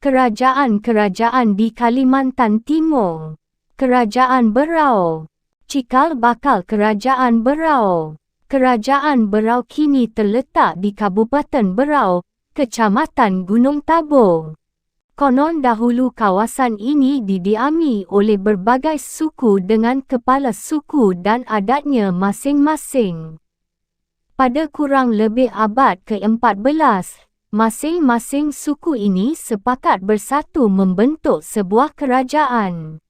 Kerajaan-kerajaan di Kalimantan Timur. Kerajaan Berau. Cikal bakal Kerajaan Berau. Kerajaan Berau kini terletak di Kabupaten Berau, Kecamatan Gunung Tabur. Konon dahulu kawasan ini didiami oleh berbagai suku dengan kepala suku dan adatnya masing-masing. Pada kurang lebih abad ke-14, masing-masing suku ini sepakat bersatu membentuk sebuah kerajaan.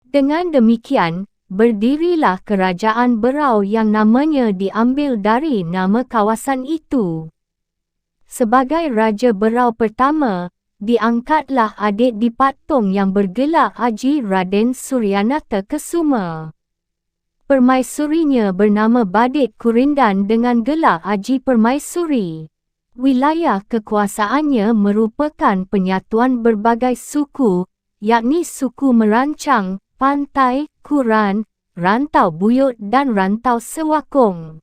Dengan demikian, berdirilah Kerajaan Berau yang namanya diambil dari nama kawasan itu. Sebagai Raja Berau pertama, diangkatlah adik dipatung yang bergelar Haji Raden Suryanata Kesuma. Permaisurinya bernama Badik Kurindan dengan gelar Haji Permaisuri. Wilayah kekuasaannya merupakan penyatuan berbagai suku, yakni suku Merancang, Pantai, Kuran, Rantau Buyut dan Rantau Sewakung.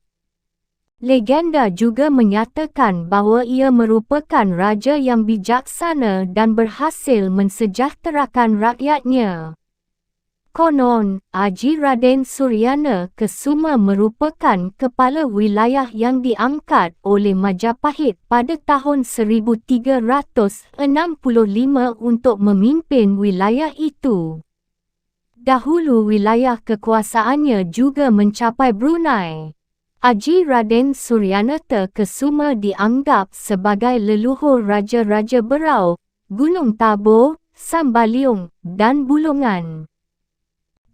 Legenda juga menyatakan bahawa ia merupakan raja yang bijaksana dan berhasil mensejahterakan rakyatnya. Konon, Haji Raden Suryana Kesuma merupakan kepala wilayah yang diangkat oleh Majapahit pada tahun 1365 untuk memimpin wilayah itu. Dahulu wilayah kekuasaannya juga mencapai Brunei. Haji Raden Suryanata Kesuma dianggap sebagai leluhur raja-raja Berau, Gunung Tabur, Sambaliung, dan Bulungan.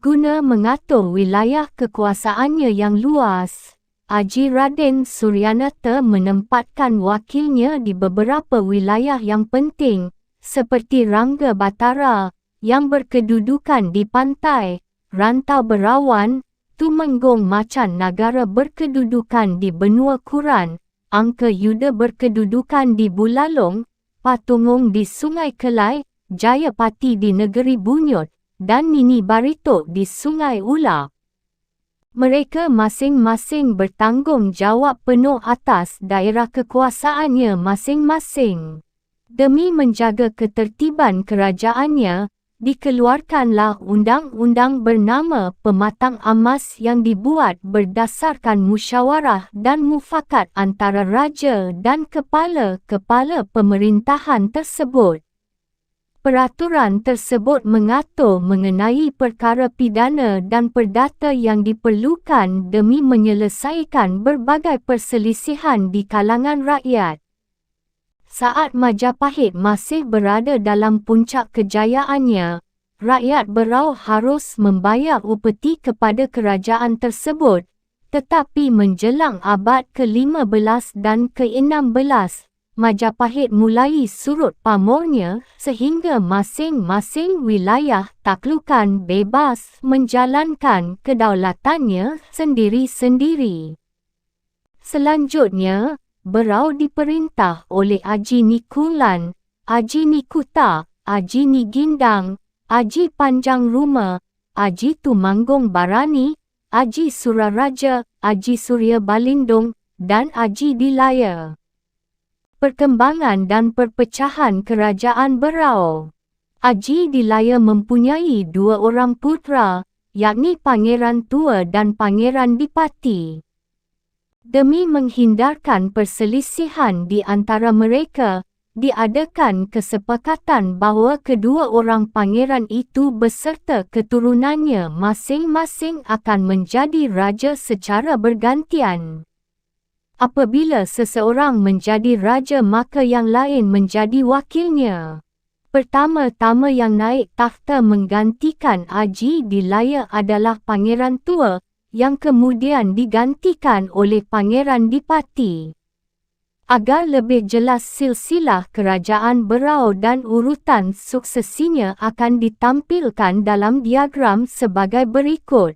Guna mengatur wilayah kekuasaannya yang luas, Haji Raden Suryanata menempatkan wakilnya di beberapa wilayah yang penting, seperti Rangga Batara, yang berkedudukan di pantai, Rantau Berawan, Tumenggung Macan Nagara berkedudukan di benua Kuran, Angka Yuda berkedudukan di Bulalong, Patungung di Sungai Kelai, Jayapati di Negeri Bunyut, dan Nini Baritok di Sungai Ulak. Mereka masing-masing bertanggung jawab penuh atas daerah kekuasaannya masing-masing. Demi menjaga ketertiban kerajaannya, dikeluarkanlah undang-undang bernama Pematang Amas yang dibuat berdasarkan musyawarah dan mufakat antara raja dan kepala-kepala pemerintahan tersebut. Peraturan tersebut mengatur mengenai perkara pidana dan perdata yang diperlukan demi menyelesaikan berbagai perselisihan di kalangan rakyat. Saat Majapahit masih berada dalam puncak kejayaannya, rakyat Berau harus membayar upeti kepada kerajaan tersebut, tetapi menjelang abad ke-15 dan ke-16, Majapahit mulai surut pamornya sehingga masing-masing wilayah taklukan bebas menjalankan kedaulatannya sendiri-sendiri. Selanjutnya, Berau diperintah oleh Haji Nikulan, Haji Nikuta, Haji Nigindang, Haji Panjang Ruma, Haji Tumanggung Barani, Haji Suraraja, Haji Surya Balindung, dan Haji Dilaya. Perkembangan dan perpecahan Kerajaan Berau. Haji Dilaya mempunyai dua orang putera, yakni Pangeran Tua dan Pangeran Dipati. Demi menghindarkan perselisihan di antara mereka, diadakan kesepakatan bahawa kedua orang pangeran itu beserta keturunannya masing-masing akan menjadi raja secara bergantian. Apabila seseorang menjadi raja maka yang lain menjadi wakilnya. Pertama-tama yang naik takhta menggantikan Haji Dilaya adalah Pangeran Tua, yang kemudian digantikan oleh Pangeran Dipati. Agar lebih jelas silsilah Kerajaan Berau dan urutan suksesinya akan ditampilkan dalam diagram sebagai berikut.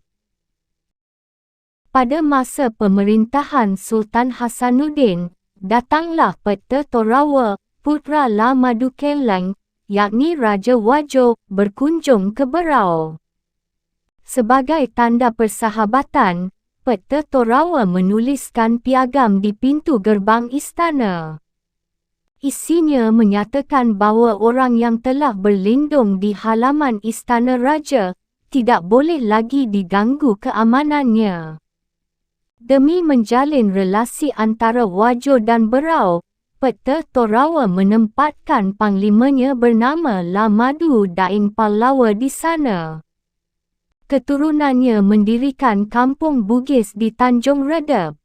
Pada masa pemerintahan Sultan Hasanuddin, datanglah Peta Torawa, putera Lama Dukeleng, yakni Raja Wajo, berkunjung ke Berau. Sebagai tanda persahabatan, Peta Torawa menuliskan piagam di pintu gerbang istana. Isinya menyatakan bahawa orang yang telah berlindung di halaman Istana Raja tidak boleh lagi diganggu keamanannya. Demi menjalin relasi antara Wajo dan Berau, Peta Torawa menempatkan panglimanya bernama Lamadu Daeng Pallawa di sana. Keturunannya mendirikan kampung Bugis di Tanjung Redap.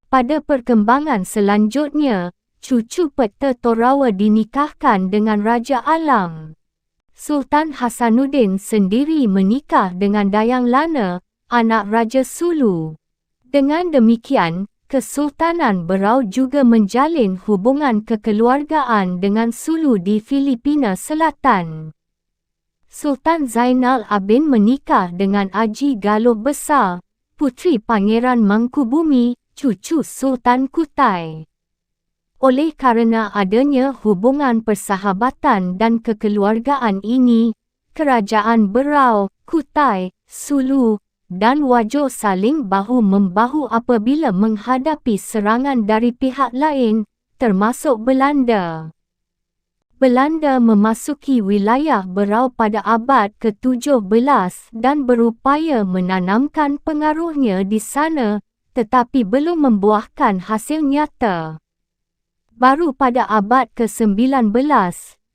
Pada perkembangan selanjutnya, cucu Peta Torawa dinikahkan dengan Raja Alam. Sultan Hasanuddin sendiri menikah dengan Dayang Lana, anak Raja Sulu. Dengan demikian, Kesultanan Berau juga menjalin hubungan kekeluargaan dengan Sulu di Filipina Selatan. Sultan Zainal Abidin menikah dengan Aji Galuh Besar, puteri Pangeran Mangkubumi, cucu Sultan Kutai. Oleh kerana adanya hubungan persahabatan dan kekeluargaan ini, kerajaan Berau, Kutai, Sulu, dan Wajo saling bahu-membahu apabila menghadapi serangan dari pihak lain, termasuk Belanda. Belanda memasuki wilayah Berau pada abad ke-17 dan berupaya menanamkan pengaruhnya di sana, tetapi belum membuahkan hasil nyata. Baru pada abad ke-19,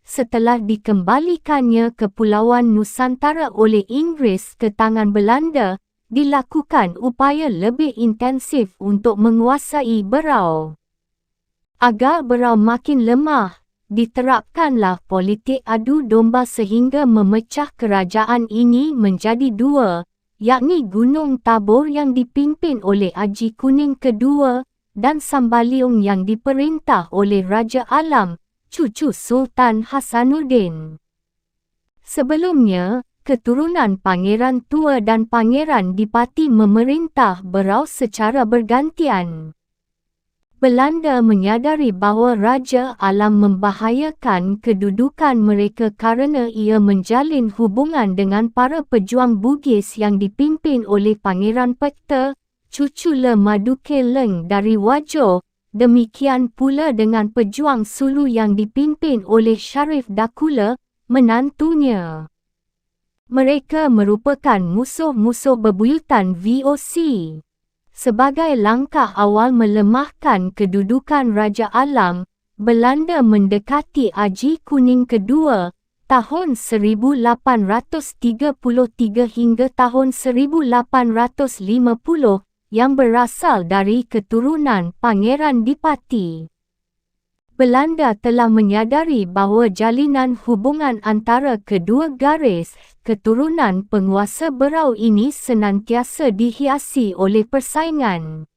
setelah dikembalikannya Kepulauan Nusantara oleh Inggeris ke tangan Belanda, dilakukan upaya lebih intensif untuk menguasai Berau. Agar Berau makin lemah, diterapkanlah politik adu domba sehingga memecah kerajaan ini menjadi dua, yakni Gunung Tabor yang dipimpin oleh Aji Kuning kedua, dan Sambaliung yang diperintah oleh Raja Alam, cucu Sultan Hasanuddin. Sebelumnya, keturunan Pangeran Tua dan Pangeran Dipati memerintah Berau secara bergantian. Belanda menyadari bahawa Raja Alam membahayakan kedudukan mereka kerana ia menjalin hubungan dengan para pejuang Bugis yang dipimpin oleh Pangeran Peta, cucu Le Maduke Leng dari Wajo, demikian pula dengan pejuang Sulu yang dipimpin oleh Syarif Dakula, menantunya. Mereka merupakan musuh-musuh bebuyutan VOC. Sebagai langkah awal melemahkan kedudukan Raja Alam, Belanda mendekati Aji Kuning kedua, tahun 1833 hingga tahun 1850, yang berasal dari keturunan Pangeran Dipati. Belanda telah menyadari bahawa jalinan hubungan antara kedua garis keturunan penguasa Berau ini senantiasa dihiasi oleh persaingan.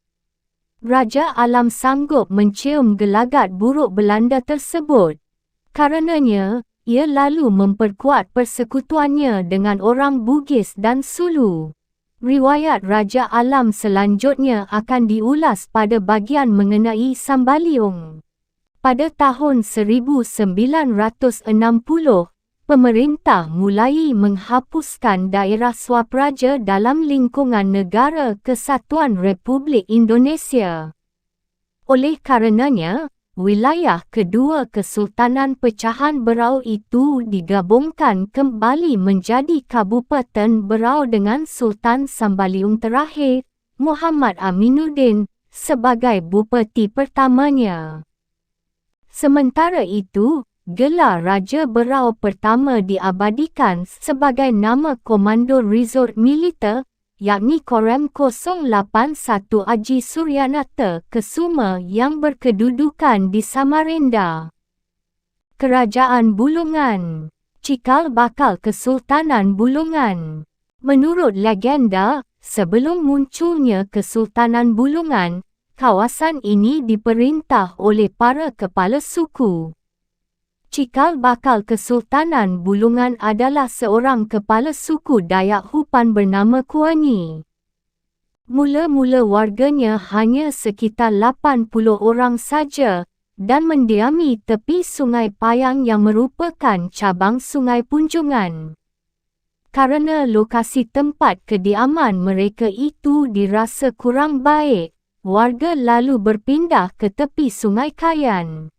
Raja Alam sanggup mencium gelagat buruk Belanda tersebut. Karenanya, ia lalu memperkuat persekutuannya dengan orang Bugis dan Sulu. Riwayat Raja Alam selanjutnya akan diulas pada bagian mengenai Sambaliung. Pada tahun 1960, pemerintah mulai menghapuskan daerah swapraja dalam lingkungan Negara Kesatuan Republik Indonesia. Oleh karenanya, wilayah kedua Kesultanan Pecahan Berau itu digabungkan kembali menjadi Kabupaten Berau dengan Sultan Sambaliung terakhir, Muhammad Aminuddin, sebagai bupati pertamanya. Sementara itu, gelar Raja Berau pertama diabadikan sebagai nama Komando Resort Militer, yakni Korem 081 Aji Suryanata Kesuma yang berkedudukan di Samarinda. Kerajaan Bulungan, cikal bakal Kesultanan Bulungan. Menurut legenda, sebelum munculnya Kesultanan Bulungan, kawasan ini diperintah oleh para kepala suku. Cikal bakal Kesultanan Bulungan adalah seorang kepala suku Dayak Hupan bernama Kuani. Mula-mula warganya hanya sekitar 80 orang saja dan mendiami tepi Sungai Payang yang merupakan cabang Sungai Punjungan. Karena lokasi tempat kediaman mereka itu dirasa kurang baik, warga lalu berpindah ke tepi Sungai Kayan.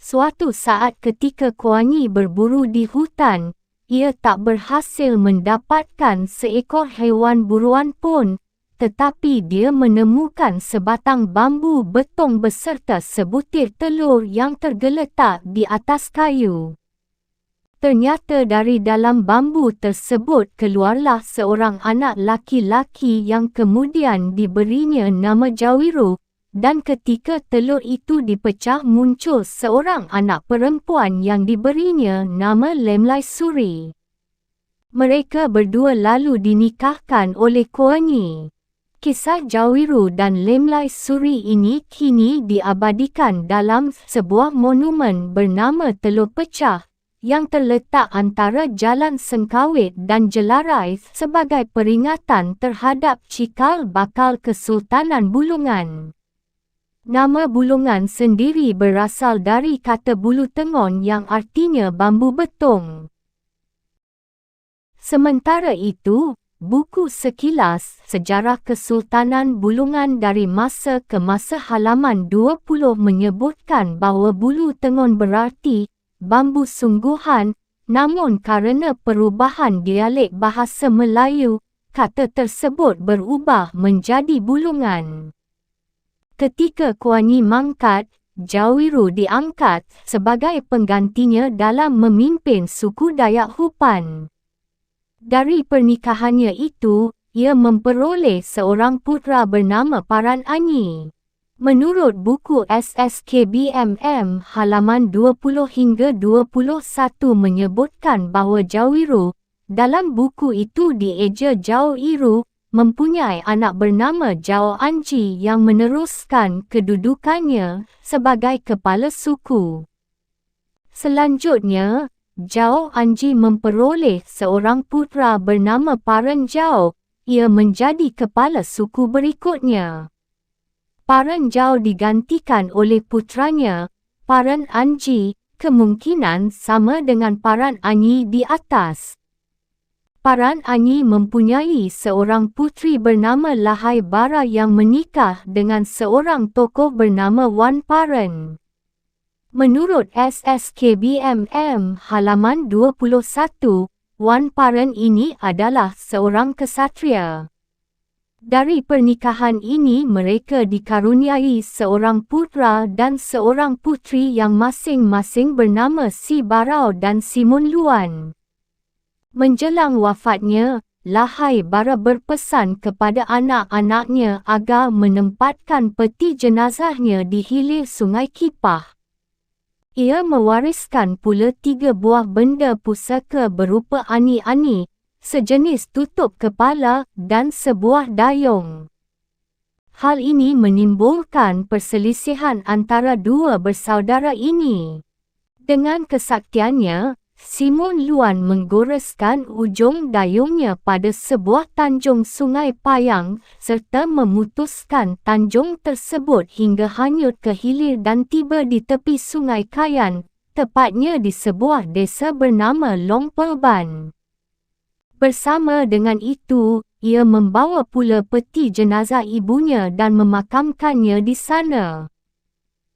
Suatu saat ketika Kuan Yi berburu di hutan, ia tak berhasil mendapatkan seekor haiwan buruan pun, tetapi dia menemukan sebatang bambu betong beserta sebutir telur yang tergeletak di atas kayu. Ternyata dari dalam bambu tersebut keluarlah seorang anak laki-laki yang kemudian diberinya nama Jawiru, dan ketika telur itu dipecah muncul seorang anak perempuan yang diberinya nama Lemlai Suri. Mereka berdua lalu dinikahkan oleh Kuan Yi. Kisah Jawiru dan Lemlai Suri ini kini diabadikan dalam sebuah monumen bernama Telur Pecah yang terletak antara Jalan Sengkawit dan Jelarai sebagai peringatan terhadap cikal bakal Kesultanan Bulungan. Nama Bulungan sendiri berasal dari kata bulu tengon yang artinya bambu betong. Sementara itu, buku sekilas Sejarah Kesultanan Bulungan dari masa ke masa halaman 20 menyebutkan bahawa bulu tengon berarti bambu sungguhan, namun kerana perubahan dialek bahasa Melayu, kata tersebut berubah menjadi bulungan. Ketika Kuan Yi mangkat, Jawiru diangkat sebagai penggantinya dalam memimpin suku Dayak Hupan. Dari pernikahannya itu, ia memperoleh seorang putera bernama Paran Anyi. Menurut buku SSKBMM halaman 20 hingga 21 menyebutkan bahawa Jawiru, dalam buku itu dieja Jao Iru, mempunyai anak bernama Jao Anji yang meneruskan kedudukannya sebagai kepala suku. Selanjutnya, Jao Anji memperoleh seorang putera bernama Paran Jao. Ia menjadi kepala suku berikutnya. Paran Jao digantikan oleh putranya, Paran Anji, kemungkinan sama dengan Paran Anyi di atas. Paran Anyi mempunyai seorang putri bernama Lahai Bara yang menikah dengan seorang tokoh bernama Wan Paran. Menurut SSKBMM halaman 21, Wan Paran ini adalah seorang kesatria. Dari pernikahan ini mereka dikaruniai seorang putera dan seorang putri yang masing-masing bernama Si Barau dan Si Mun Luan. Menjelang wafatnya, Lahai Bara berpesan kepada anak-anaknya agar menempatkan peti jenazahnya di hilir Sungai Kipah. Ia mewariskan pula 3 buah benda pusaka berupa ani-ani, sejenis tutup kepala dan sebuah dayung. Hal ini menimbulkan perselisihan antara dua bersaudara ini. Dengan kesaktiannya, Si Mun Luan menggoreskan ujung dayungnya pada sebuah tanjung Sungai Payang serta memutuskan tanjung tersebut hingga hanyut ke hilir dan tiba di tepi Sungai Kayan, tepatnya di sebuah desa bernama Long Perban. Bersama dengan itu, ia membawa pula peti jenazah ibunya dan memakamkannya di sana.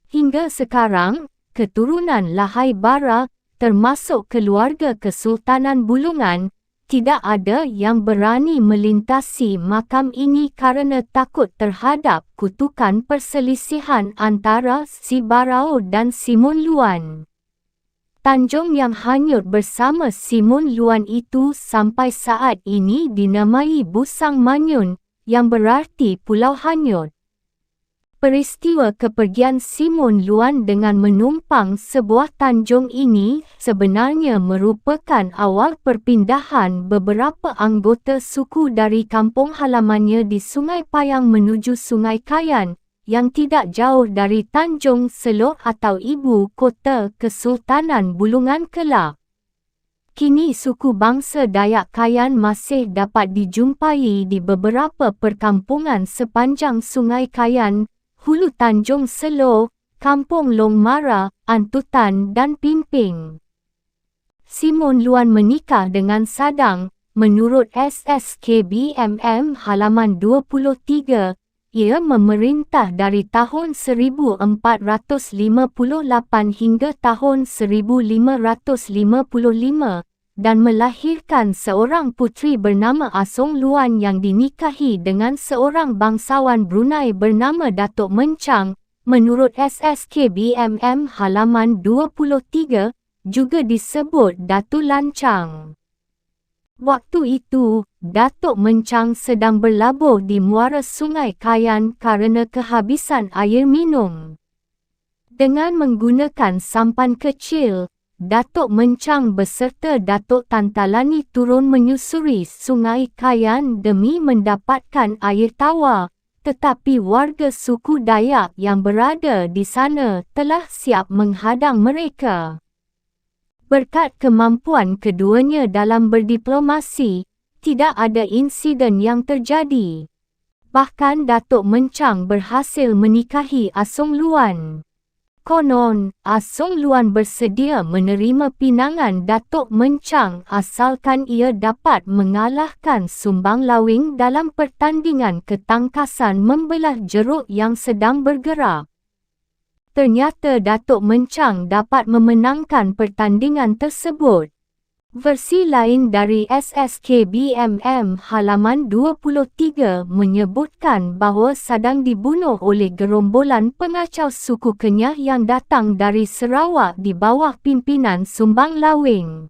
Hingga sekarang, keturunan Lahai Bara, termasuk keluarga Kesultanan Bulungan, tidak ada yang berani melintasi makam ini kerana takut terhadap kutukan perselisihan antara Si Barau dan Si Mun Luan. Tanjung yang hanyut bersama Si Mun Luan itu sampai saat ini dinamai Busang Manyun, yang berarti Pulau Hanyut. Peristiwa kepergian Si Mun Luan dengan menumpang sebuah tanjung ini sebenarnya merupakan awal perpindahan beberapa anggota suku dari kampung halamannya di Sungai Payang menuju Sungai Kayan, yang tidak jauh dari Tanjung Selok atau ibu kota Kesultanan Bulungan kelak. Kini suku bangsa Dayak Kayan masih dapat dijumpai di beberapa perkampungan sepanjang Sungai Kayan, Hulu Tanjung Selok, Kampung Long Mara, Antutan dan Pimping. Si Mun Luan menikah dengan Sadang. Menurut SSKBMM halaman 23, Ia memerintah dari tahun 1458 hingga tahun 1555 dan melahirkan seorang putri bernama Asong Luan yang dinikahi dengan seorang bangsawan Brunei bernama Datuk Mencang. Menurut SSKBMM halaman 23, juga disebut Datu Lancang. Waktu itu, Datuk Mencang sedang berlabuh di muara Sungai Kayan kerana kehabisan air minum. Dengan menggunakan sampan kecil, Datuk Mencang beserta Datuk Tantalani turun menyusuri Sungai Kayan demi mendapatkan air tawar. Tetapi warga suku Dayak yang berada di sana telah siap menghadang mereka. Berkat kemampuan keduanya dalam berdiplomasi, tidak ada insiden yang terjadi. Bahkan Datuk Mencang berhasil menikahi Asong Luan. Konon, Asong Luan bersedia menerima pinangan Datuk Mencang asalkan ia dapat mengalahkan Sumbang Lawing dalam pertandingan ketangkasan membelah jeruk yang sedang bergerak. Ternyata Datuk Mencang dapat memenangkan pertandingan tersebut. Versi lain dari SSKBMM halaman 23 menyebutkan bahawa Sadang dibunuh oleh gerombolan pengacau suku Kenyah yang datang dari Sarawak di bawah pimpinan Sumbang Lawing.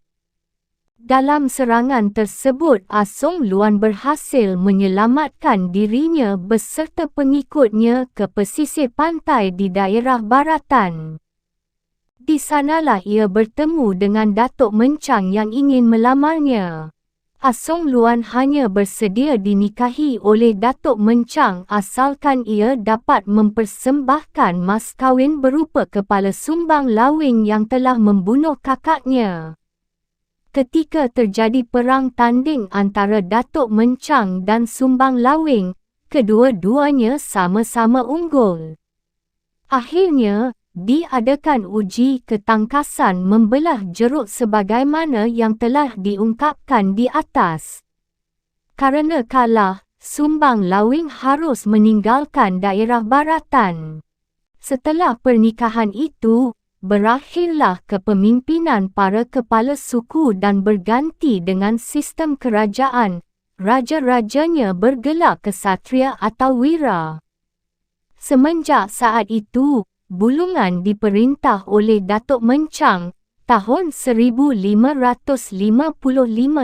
Dalam serangan tersebut, Asong Luan berhasil menyelamatkan dirinya beserta pengikutnya ke pesisir pantai di daerah Baratan. Di sanalah ia bertemu dengan Datuk Mencang yang ingin melamarnya. Asong Luan hanya bersedia dinikahi oleh Datuk Mencang asalkan ia dapat mempersembahkan mas kahwin berupa kepala Sumbang Lawing yang telah membunuh kakaknya. Ketika terjadi perang tanding antara Datuk Mencang dan Sumbang Lawing, kedua-duanya sama-sama unggul. Akhirnya, diadakan uji ketangkasan membelah jeruk sebagaimana yang telah diungkapkan di atas. Karena kalah, Sumbang Lawing harus meninggalkan daerah Baratan. Setelah pernikahan itu, berakhirlah kepemimpinan para kepala suku dan berganti dengan sistem kerajaan. Raja-rajanya bergelar kesatria atau wira. Semenjak saat itu, Bulungan diperintah oleh Datuk Mencang tahun 1555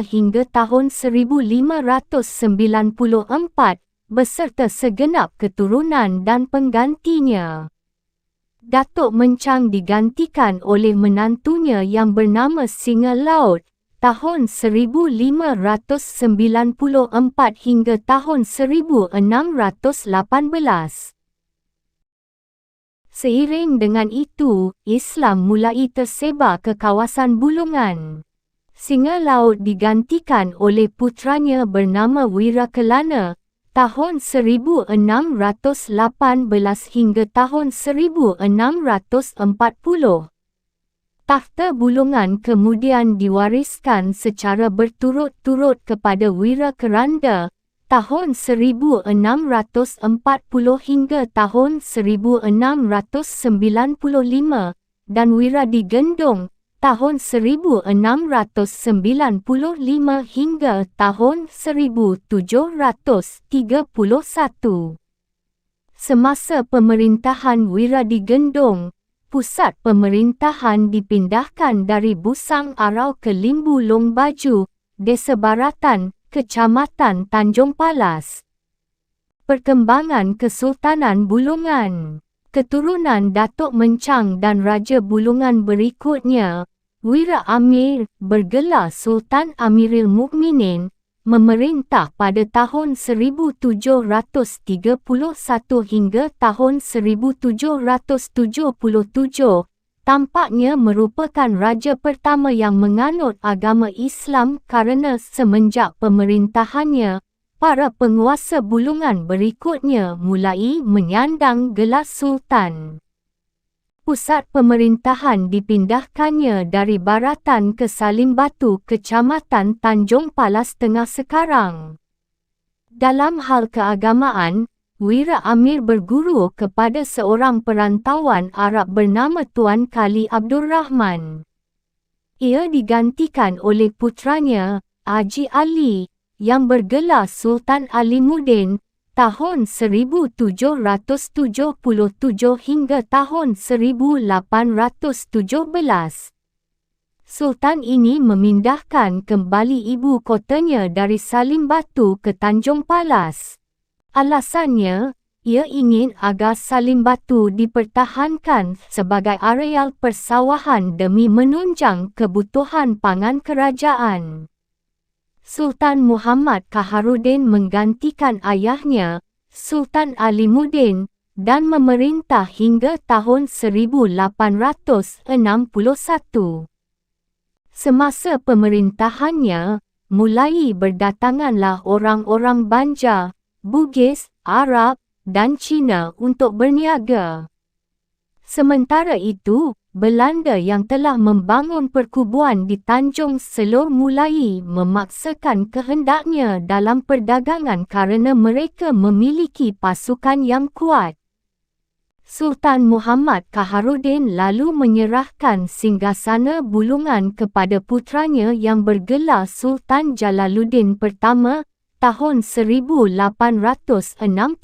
hingga tahun 1594 beserta segenap keturunan dan penggantinya. Datuk Mencang digantikan oleh menantunya yang bernama Singa Laut tahun 1594 hingga tahun 1618. Seiring dengan itu, Islam mulai tersebar ke kawasan Bulungan. Singa Laut digantikan oleh putranya bernama Wirakelana tahun 1618 hingga tahun 1640. Takhta Bulungan kemudian diwariskan secara berturut-turut kepada Wirakeranda tahun 1640 hingga tahun 1695 dan Wiradigendong tahun 1695 hingga tahun 1731. Semasa pemerintahan Wiradigendong, pusat pemerintahan dipindahkan dari Busang Arau ke Limbu Long Baju, Desa Baratan, Kecamatan Tanjung Palas. Perkembangan Kesultanan Bulungan. Keturunan Datuk Mencang dan Raja Bulungan berikutnya, Wira Amir, bergelar Sultan Amirul Mukminin, memerintah pada tahun 1731 hingga tahun 1777. Tampaknya merupakan raja pertama yang menganut agama Islam kerana semenjak pemerintahannya, para penguasa Bulungan berikutnya mulai menyandang gelar Sultan. Pusat pemerintahan dipindahkannya dari Baratan ke Salimbatu, Kecamatan Tanjung Palas Tengah sekarang. Dalam hal keagamaan, Wira Amir berguru kepada seorang perantauan Arab bernama Tuan Kali Abdul Rahman. Ia digantikan oleh putranya, Haji Ali, yang bergelar Sultan Alimuddin, tahun 1777 hingga tahun 1817. Sultan ini memindahkan kembali ibu kotanya dari Salim Batu ke Tanjung Palas. Alasannya, ia ingin agar Salim Batu dipertahankan sebagai areal persawahan demi menunjang kebutuhan pangan kerajaan. Sultan Muhammad Kaharuddin menggantikan ayahnya, Sultan Alimuddin, dan memerintah hingga tahun 1861. Semasa pemerintahannya, mulai berdatanganlah orang-orang Banjar, Bugis, Arab, dan Cina untuk berniaga. Sementara itu, Belanda yang telah membangun perkubuan di Tanjung Selor mulai memaksakan kehendaknya dalam perdagangan kerana mereka memiliki pasukan yang kuat. Sultan Muhammad Kaharuddin lalu menyerahkan singgasana Bulungan kepada putranya yang bergelar Sultan Jalaluddin Pertama, tahun 1861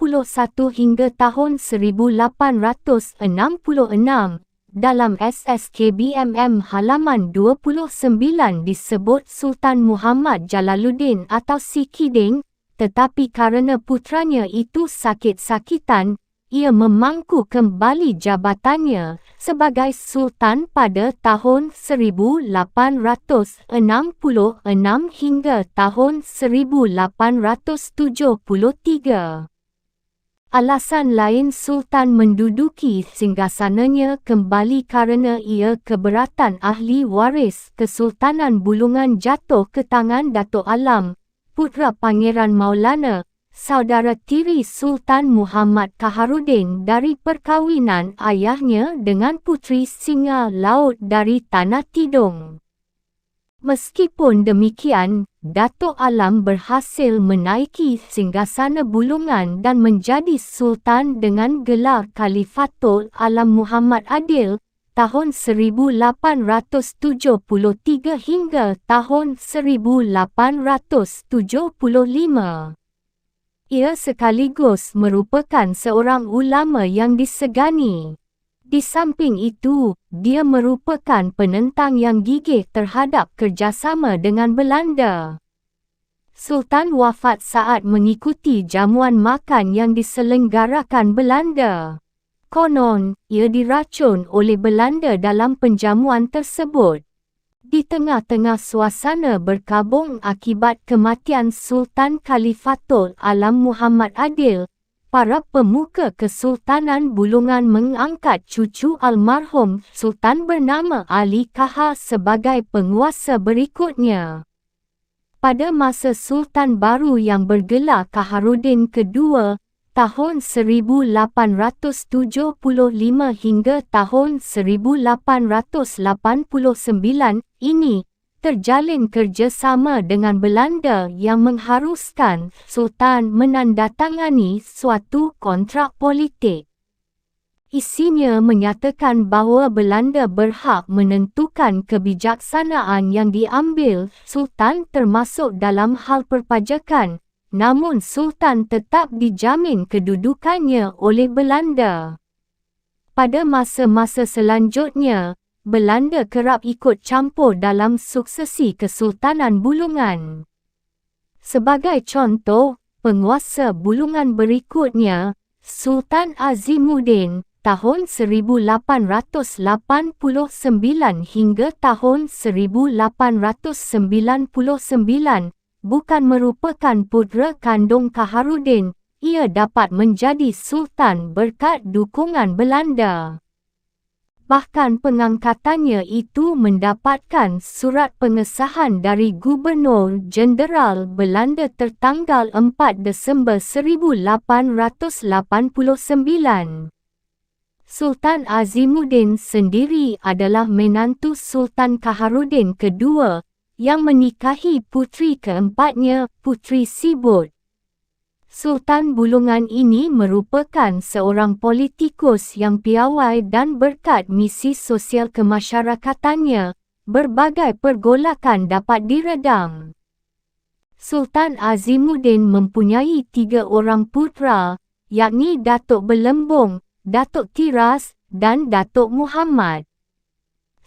hingga tahun 1866. Dalam SSKBMM halaman 29 disebut Sultan Muhammad Jalaluddin atau Si Kiding, tetapi kerana putranya itu sakit-sakitan, ia memangku kembali jabatannya sebagai Sultan pada tahun 1866 hingga tahun 1873. Alasan lain Sultan menduduki singgasananya kembali kerana ia keberatan ahli waris Kesultanan Bulungan jatuh ke tangan Datuk Alam, putera Pangeran Maulana, saudara tiri Sultan Muhammad Kaharuddin dari perkahwinan ayahnya dengan puteri Singa Laut dari Tanah Tidung. Meskipun demikian, Datuk Alam berhasil menaiki singgasana Bulungan dan menjadi Sultan dengan gelar Khalifatul Alam Muhammad Adil, tahun 1873 hingga tahun 1875. Ia sekaligus merupakan seorang ulama yang disegani. Di samping itu, dia merupakan penentang yang gigih terhadap kerjasama dengan Belanda. Sultan wafat saat mengikuti jamuan makan yang diselenggarakan Belanda. Konon, ia diracun oleh Belanda dalam penjamuan tersebut. Di tengah-tengah suasana berkabung akibat kematian Sultan Khalifatul Alam Muhammad Adil, para pemuka Kesultanan Bulungan mengangkat cucu almarhum Sultan bernama Ali Kahar sebagai penguasa berikutnya. Pada masa Sultan baru yang bergelar Kaharuddin kedua, tahun 1875 hingga tahun 1889 ini, terjalin kerjasama dengan Belanda yang mengharuskan Sultan menandatangani suatu kontrak politik. Isinya menyatakan bahawa Belanda berhak menentukan kebijaksanaan yang diambil Sultan termasuk dalam hal perpajakan, namun Sultan tetap dijamin kedudukannya oleh Belanda. Pada masa-masa selanjutnya, Belanda kerap ikut campur dalam suksesi Kesultanan Bulungan. Sebagai contoh, penguasa Bulungan berikutnya, Sultan Azimuddin, tahun 1889 hingga tahun 1899, bukan merupakan putera kandung Kaharuddin, ia dapat menjadi Sultan berkat dukungan Belanda. Bahkan pengangkatannya itu mendapatkan surat pengesahan dari Gubernur Jenderal Belanda tertanggal 4 Disember 1889. Sultan Azimuddin sendiri adalah menantu Sultan Kaharuddin kedua, yang menikahi puteri keempatnya, Puteri Sibut. Sultan Bulungan ini merupakan seorang politikus yang piawai dan berkat misi sosial kemasyarakatannya, berbagai pergolakan dapat diredam. Sultan Azimuddin mempunyai 3 orang putera, yakni Datuk Belembung, Datuk Tiras, dan Datuk Muhammad.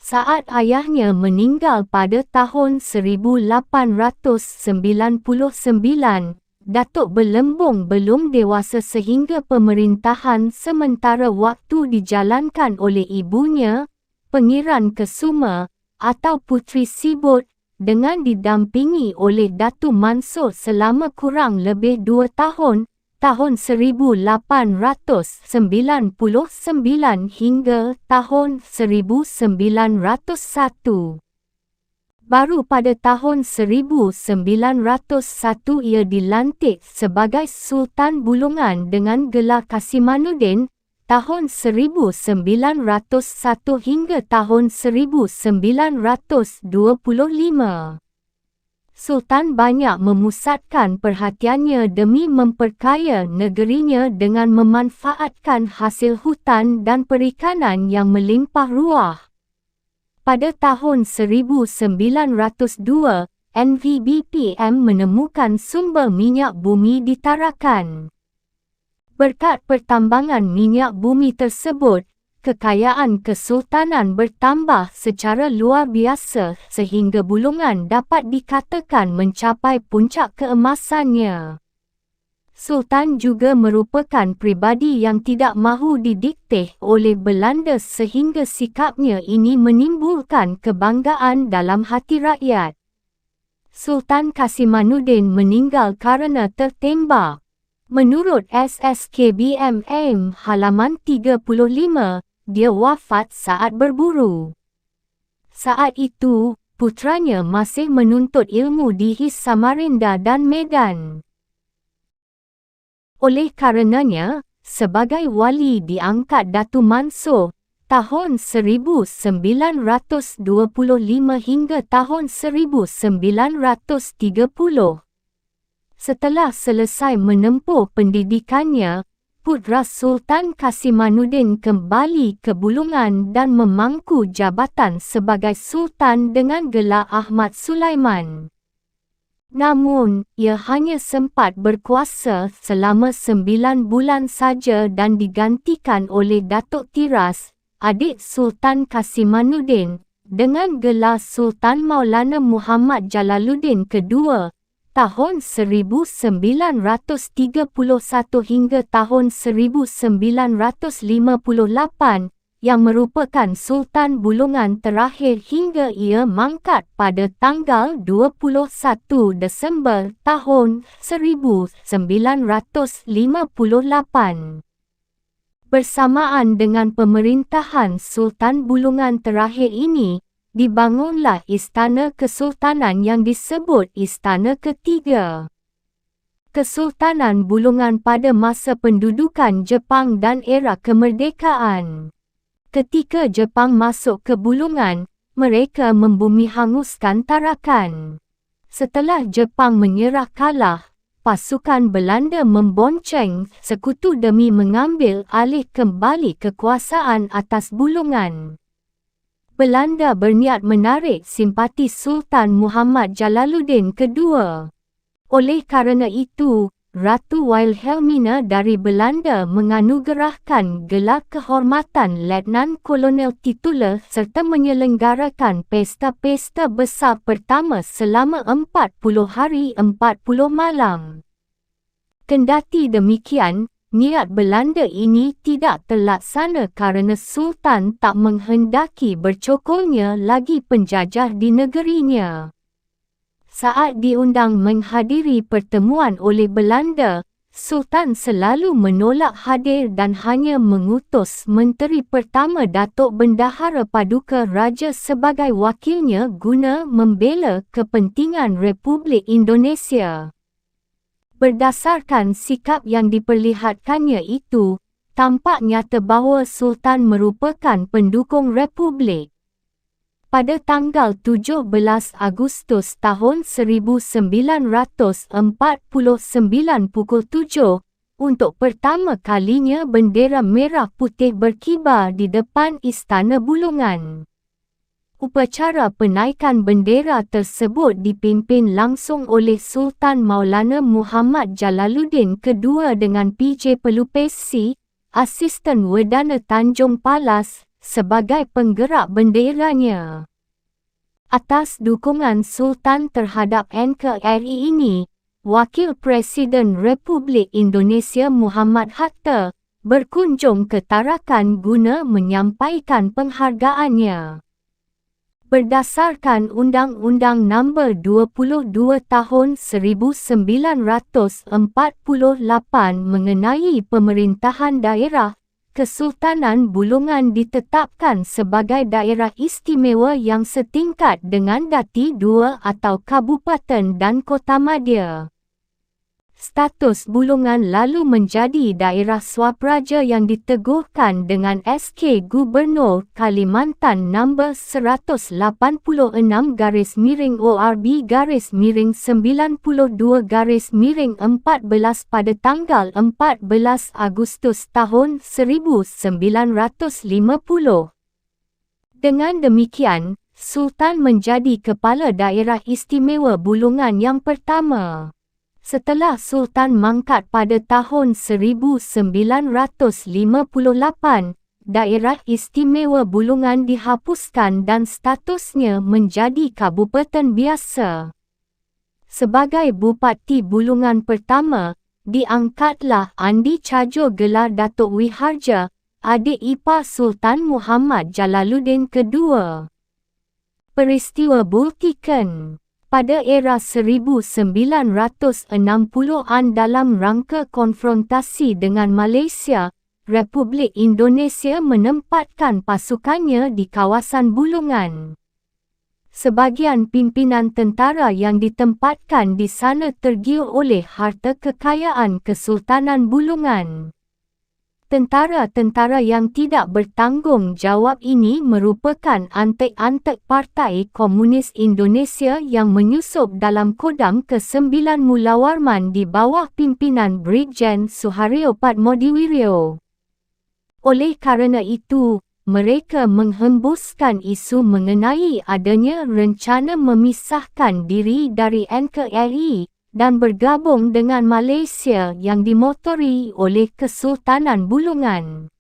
Saat ayahnya meninggal pada tahun 1899, Datuk Belembung belum dewasa sehingga pemerintahan sementara waktu dijalankan oleh ibunya, Pengiran Kesuma, atau Puteri Sibut, dengan didampingi oleh Datu Mansur selama kurang lebih 2 tahun, tahun 1899 hingga tahun 1901. Baru pada tahun 1901 ia dilantik sebagai Sultan Bulungan dengan gelar Kasimanuddin, tahun 1901 hingga tahun 1925. Sultan banyak memusatkan perhatiannya demi memperkaya negerinya dengan memanfaatkan hasil hutan dan perikanan yang melimpah ruah. Pada tahun 1902, NVBPM menemukan sumber minyak bumi di Tarakan. Berkat pertambangan minyak bumi tersebut, kekayaan kesultanan bertambah secara luar biasa sehingga Bulungan dapat dikatakan mencapai puncak keemasannya. Sultan juga merupakan pribadi yang tidak mahu didikte oleh Belanda sehingga sikapnya ini menimbulkan kebanggaan dalam hati rakyat. Sultan Kasimanuddin meninggal kerana tertembak. Menurut SSKBM halaman 35, dia wafat saat berburu. Saat itu, putranya masih menuntut ilmu di His Samarinda dan Medan. Oleh karenanya, sebagai wali diangkat Datu Mansur, tahun 1925 hingga tahun 1930. Setelah selesai menempuh pendidikannya, putera Sultan Kasimanuddin kembali ke Bulungan dan memangku jabatan sebagai Sultan dengan gelar Ahmad Sulaiman. Namun, ia hanya sempat berkuasa selama 9 bulan saja dan digantikan oleh Datuk Tiras, adik Sultan Kasimanuddin, dengan gelar Sultan Maulana Muhammad Jalaluddin II, tahun 1931 hingga tahun 1958, yang merupakan Sultan Bulungan terakhir hingga ia mangkat pada tanggal 21 Desember tahun 1958. Bersamaan dengan pemerintahan Sultan Bulungan terakhir ini, dibangunlah Istana Kesultanan yang disebut Istana Ketiga. Kesultanan Bulungan pada masa pendudukan Jepang dan era kemerdekaan. Ketika Jepang masuk ke Bulungan, mereka membumi hanguskan Tarakan. Setelah Jepang menyerah kalah, pasukan Belanda membonceng sekutu demi mengambil alih kembali kekuasaan atas Bulungan. Belanda berniat menarik simpati Sultan Muhammad Jalaluddin II. Oleh kerana itu, Ratu Wilhelmina dari Belanda menganugerahkan gelar kehormatan Letnan Kolonel titular serta menyelenggarakan pesta-pesta besar pertama selama 40 hari 40 malam. Kendati demikian, niat Belanda ini tidak terlaksana kerana Sultan tak menghendaki bercokolnya lagi penjajah di negerinya. Saat diundang menghadiri pertemuan oleh Belanda, Sultan selalu menolak hadir dan hanya mengutus Menteri Pertama Datuk Bendahara Paduka Raja sebagai wakilnya guna membela kepentingan Republik Indonesia. Berdasarkan sikap yang diperlihatkannya itu, tampak nyata bahawa Sultan merupakan pendukung Republik. Pada tanggal 17 Agustus tahun 1949 pukul 7, untuk pertama kalinya bendera merah putih berkibar di depan Istana Bulungan. Upacara penaikan bendera tersebut dipimpin langsung oleh Sultan Maulana Muhammad Jalaluddin II dengan PJ Pelupesi, Asisten Wedana Tanjung Palas, sebagai penggerak benderanya. Atas dukungan Sultan terhadap NKRI ini, Wakil Presiden Republik Indonesia Muhammad Hatta berkunjung ke Tarakan guna menyampaikan penghargaannya. Berdasarkan Undang-Undang Nombor 22 Tahun 1948 mengenai pemerintahan daerah, Kesultanan Bulungan ditetapkan sebagai daerah istimewa yang setingkat dengan Dati II atau Kabupaten dan Kotamadya. Status Bulungan lalu menjadi daerah swapraja yang diteguhkan dengan SK Gubernur Kalimantan Nombor 180/92/92/14 pada tanggal 14 Agustus tahun 1950. Dengan demikian, Sultan menjadi Kepala Daerah Istimewa Bulungan yang pertama. Setelah Sultan mangkat pada tahun 1958, Daerah Istimewa Bulungan dihapuskan dan statusnya menjadi kabupaten biasa. Sebagai Bupati Bulungan pertama, diangkatlah Andi Cajo gelar Datuk Wiharja, adik ipar Sultan Muhammad Jalaluddin II. Peristiwa Bultikan. Pada era 1960-an dalam rangka konfrontasi dengan Malaysia, Republik Indonesia menempatkan pasukannya di kawasan Bulungan. Sebagian pimpinan tentara yang ditempatkan di sana tergiur oleh harta kekayaan Kesultanan Bulungan. Tentara-tentara yang tidak bertanggung jawab ini merupakan antek-antek Partai Komunis Indonesia yang menyusup dalam Kodam ke-9 Mula Warman di bawah pimpinan Brigjen Suharyo Padmodiwiryo. Oleh kerana itu, mereka menghembuskan isu mengenai adanya rencana memisahkan diri dari NKRI dan bergabung dengan Malaysia yang dimotori oleh Kesultanan Bulungan.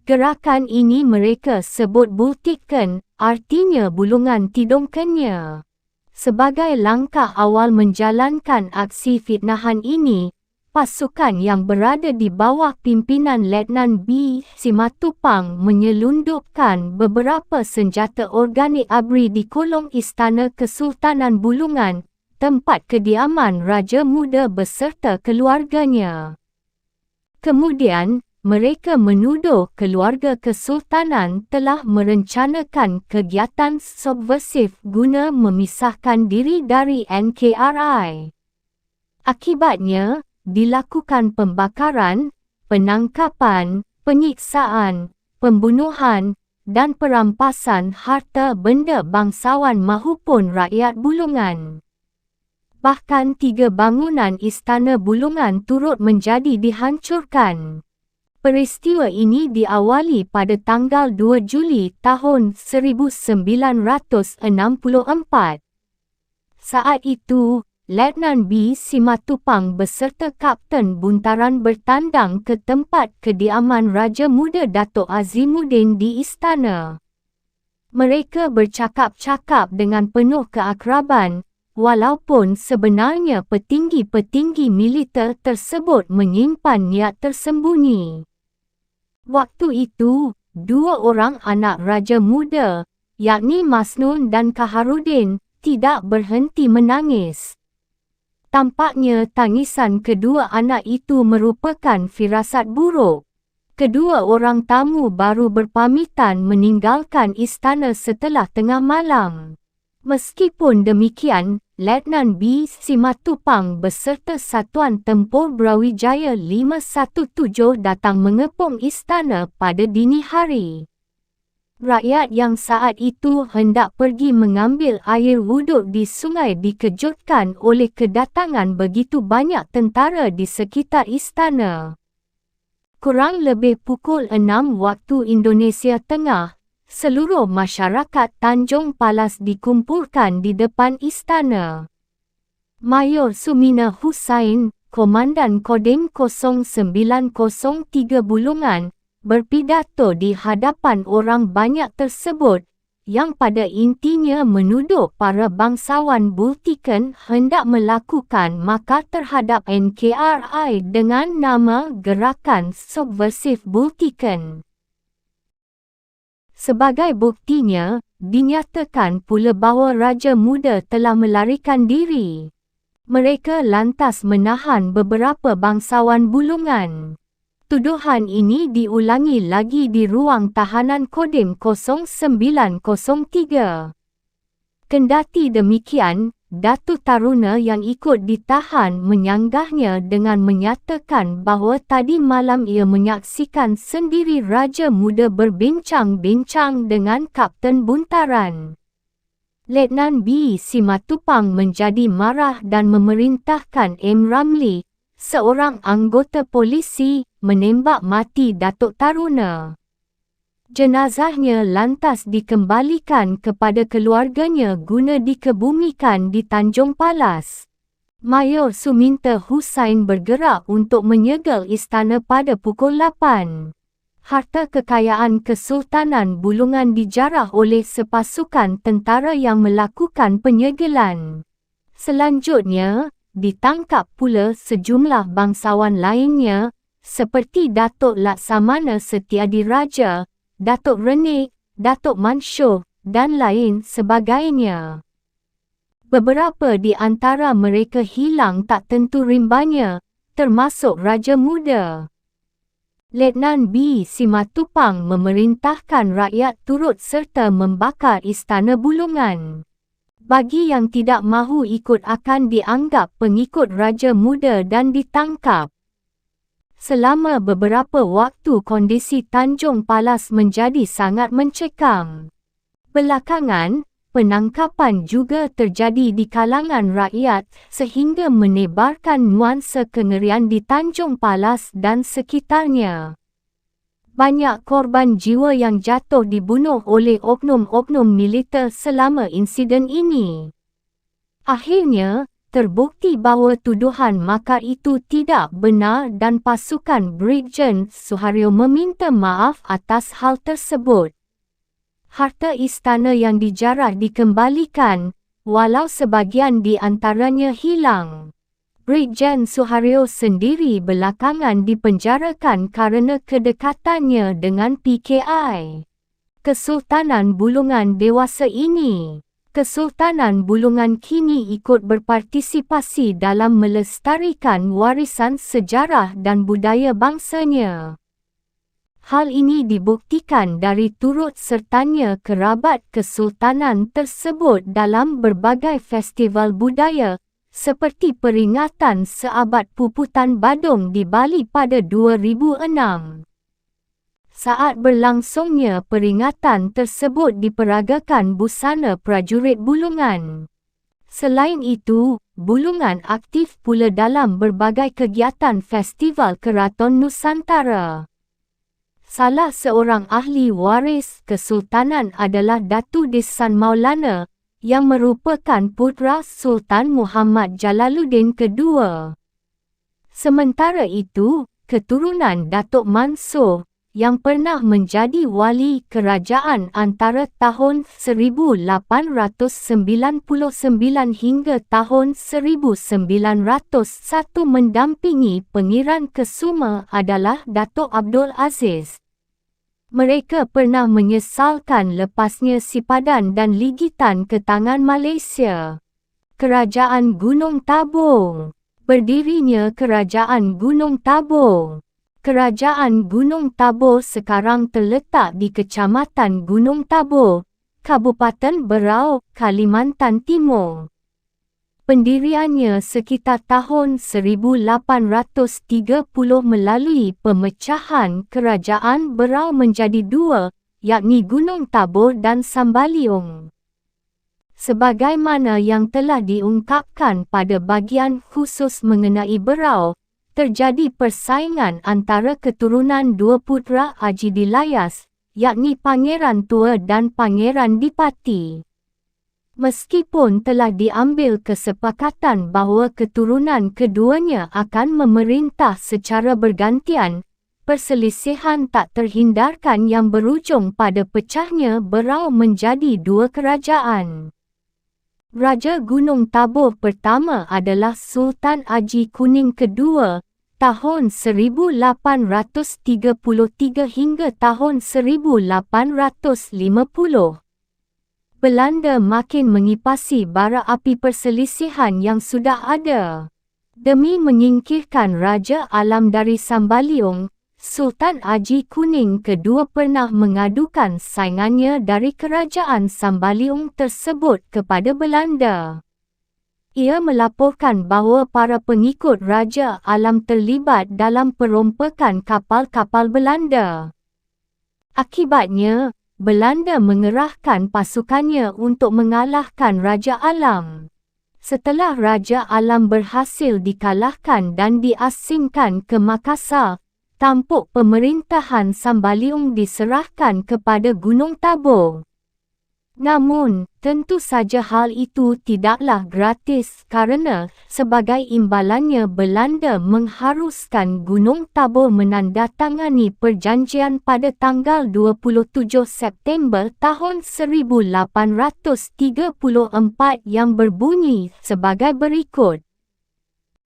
Gerakan ini mereka sebut Bultikan, artinya Bulungan Tidongkennya. Sebagai langkah awal menjalankan aksi fitnahan ini, pasukan yang berada di bawah pimpinan Letnan B. Simatupang menyelundupkan beberapa senjata organik ABRI di kolong Istana Kesultanan Bulungan, tempat kediaman Raja Muda beserta keluarganya. Kemudian, mereka menuduh keluarga Kesultanan telah merencanakan kegiatan subversif guna memisahkan diri dari NKRI. Akibatnya, dilakukan pembakaran, penangkapan, penyiksaan, pembunuhan, dan perampasan harta benda bangsawan mahupun rakyat Bulungan. Bahkan 3 bangunan Istana Bulungan turut menjadi dihancurkan. Peristiwa ini diawali pada tanggal 2 Juli tahun 1964. Saat itu, Letnan B. Simatupang beserta Kapten Buntaran bertandang ke tempat kediaman Raja Muda Datuk Azimuddin di istana. Mereka bercakap-cakap dengan penuh keakraban, walaupun sebenarnya petinggi-petinggi militer tersebut menyimpan niat tersembunyi. Waktu itu, 2 orang anak Raja Muda, yakni Masnun dan Kaharudin, tidak berhenti menangis. Tampaknya tangisan kedua anak itu merupakan firasat buruk. Kedua orang tamu baru berpamitan meninggalkan istana setelah tengah malam. Meskipun demikian, Letnan B. Simatupang beserta Satuan Tempur Brawijaya 517 datang mengepung istana pada dini hari. Rakyat yang saat itu hendak pergi mengambil air wuduk di sungai dikejutkan oleh kedatangan begitu banyak tentara di sekitar istana. Kurang lebih pukul 6 waktu Indonesia Tengah, seluruh masyarakat Tanjung Palas dikumpulkan di depan istana. Mayor Sumina Hussain, Komandan Kodim 0903 Bulungan, berpidato di hadapan orang banyak tersebut, yang pada intinya menuduh para bangsawan Bultikan hendak melakukan makar terhadap NKRI dengan nama Gerakan Subversif Bultikan. Sebagai buktinya, dinyatakan pula bahawa Raja Muda telah melarikan diri. Mereka lantas menahan beberapa bangsawan Bulungan. Tuduhan ini diulangi lagi di ruang tahanan Kodim 0903. Kendati demikian, Datuk Taruna yang ikut ditahan menyanggahnya dengan menyatakan bahawa tadi malam ia menyaksikan sendiri Raja Muda berbincang-bincang dengan Kapten Buntaran. Letnan B. Simatupang menjadi marah dan memerintahkan M. Ramli, seorang anggota polisi, menembak mati Datuk Taruna. Jenazahnya lantas dikembalikan kepada keluarganya guna dikebumikan di Tanjung Palas. Mayor Suminta Hussain bergerak untuk menyegel istana pada pukul 8. Harta kekayaan Kesultanan Bulungan dijarah oleh sepasukan tentara yang melakukan penyegelan. Selanjutnya, ditangkap pula sejumlah bangsawan lainnya, seperti Datuk Laksamana Setiadi Raja, Datuk Renik, Datuk Mansur, dan lain sebagainya. Beberapa di antara mereka hilang tak tentu rimbanya, termasuk Raja Muda. Letnan B. Simatupang memerintahkan rakyat turut serta membakar istana Bulungan. Bagi yang tidak mahu ikut akan dianggap pengikut Raja Muda dan ditangkap. Selama beberapa waktu kondisi Tanjung Palas menjadi sangat mencekam. Belakangan, penangkapan juga terjadi di kalangan rakyat sehingga menebarkan nuansa kengerian di Tanjung Palas dan sekitarnya. Banyak korban jiwa yang jatuh dibunuh oleh oknum-oknum militer selama insiden ini. Akhirnya, terbukti bahawa tuduhan makar itu tidak benar dan pasukan Brigjen Suharyo meminta maaf atas hal tersebut. Harta istana yang dijarah dikembalikan, walau sebahagian di antaranya hilang. Brigjen Suharyo sendiri belakangan dipenjarakan kerana kedekatannya dengan PKI. Kesultanan Bulungan dewasa ini. Kesultanan Bulungan kini ikut berpartisipasi dalam melestarikan warisan sejarah dan budaya bangsanya. Hal ini dibuktikan dari turut sertanya kerabat kesultanan tersebut dalam berbagai festival budaya, seperti peringatan seabad Puputan Badung di Bali pada 2006. Saat berlangsungnya peringatan tersebut diperagakan busana prajurit Bulungan. Selain itu, Bulungan aktif pula dalam berbagai kegiatan festival Keraton Nusantara. Salah seorang ahli waris kesultanan adalah Datu Desan Maulana, yang merupakan putera Sultan Muhammad Jalaluddin II. Sementara itu, keturunan Datuk Mansur, yang pernah menjadi wali kerajaan antara tahun 1899 hingga tahun 1901 mendampingi Pengiran Kesuma adalah Datuk Abdul Aziz. Mereka pernah menyesalkan lepasnya sipadan dan ligitan ke tangan Malaysia. Kerajaan Gunung Tabung. Berdirinya Kerajaan Gunung Tabung. Kerajaan Gunung Tabur sekarang terletak di Kecamatan Gunung Tabur, Kabupaten Berau, Kalimantan Timur. Pendiriannya sekitar tahun 1830 melalui pemecahan Kerajaan Berau menjadi dua, yakni Gunung Tabor dan Sambaliung. Sebagaimana yang telah diungkapkan pada bagian khusus mengenai Berau, terjadi persaingan antara keturunan dua putera Haji Dilayas, yakni Pangeran Tua dan Pangeran Dipati. Meskipun telah diambil kesepakatan bahawa keturunan keduanya akan memerintah secara bergantian, perselisihan tak terhindarkan yang berujung pada pecahnya Berau menjadi dua kerajaan. Raja Gunung Tabor pertama adalah Sultan Haji Kuning kedua, tahun 1833 hingga tahun 1850. Belanda makin mengipasi bara api perselisihan yang sudah ada. Demi menyingkirkan Raja Alam dari Sambaliung, Sultan Haji Kuning kedua pernah mengadukan saingannya dari kerajaan Sambaliung tersebut kepada Belanda. Ia melaporkan bahawa para pengikut Raja Alam terlibat dalam perombakan kapal-kapal Belanda. Akibatnya, Belanda mengerahkan pasukannya untuk mengalahkan Raja Alam. Setelah Raja Alam berhasil dikalahkan dan diasingkan ke Makassar, tampuk pemerintahan Sambaliung diserahkan kepada Gunung Tabor. Namun, tentu saja hal itu tidaklah gratis kerana sebagai imbalannya Belanda mengharuskan Gunung Tabor menandatangani perjanjian pada tanggal 27 September tahun 1834 yang berbunyi sebagai berikut.